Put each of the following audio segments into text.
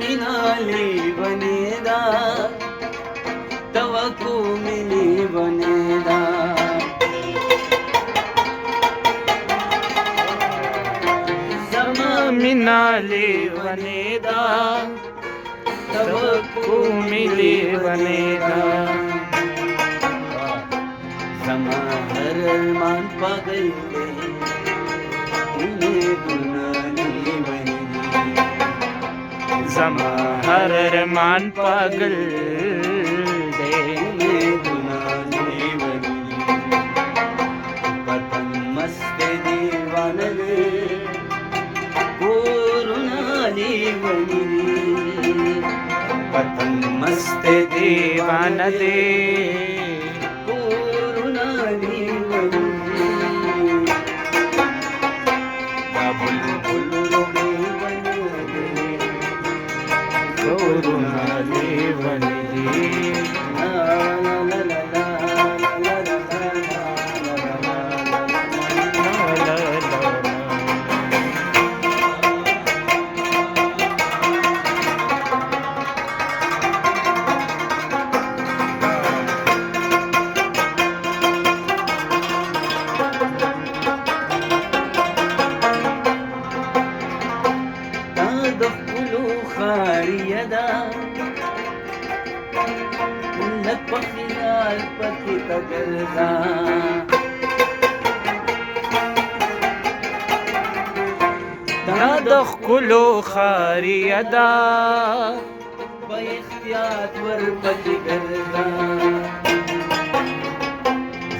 मिनाले बनेदा तवको मिली बनेदा मिनाले बनेदा तवको मिली बनेदा समा हर मान पागल समा हर मान पागल दे पतन मस्त दीवान दे कोरुणाली बनी पतन मस्त दीवान दे कोरुणाली बनी कोरुणाली बनी تدخلوا خاريدا لك بخلال بكي تقردا تدخل خاريدا باختيات وربكي قردا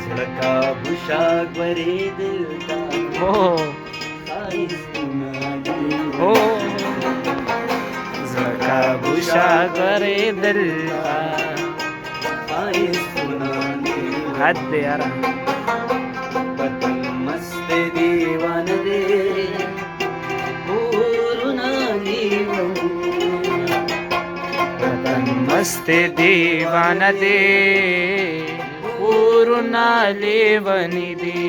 زلكا بشاك بريد التا خايس बुशा करे दिल हद यार पतन मस्त दीवान दे कोरुणाली पतन मस्त दीवान दे कोरुणाली बनी दे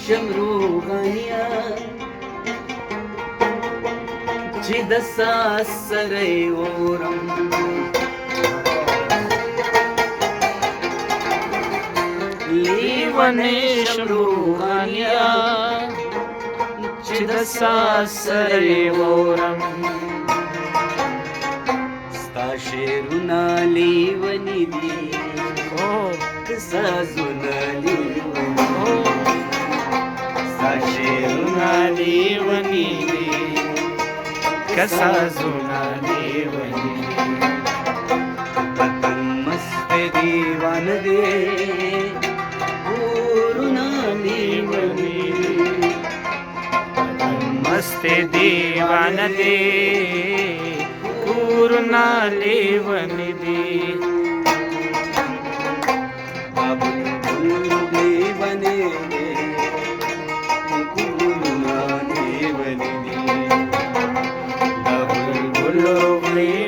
شمروغانيا جد ساسري ورم लीवने शमरूगानिया जद सासरे वोरम स्ताशेरुना लीवनी दी कसाजुना लीवनी साशेरुनाली वनी कसा जुनाली वनी पतन मस्त दीवान दे कोरुणाली वनी मस्त दीवान दे कोरुणाली वनी दी बने बुलबुल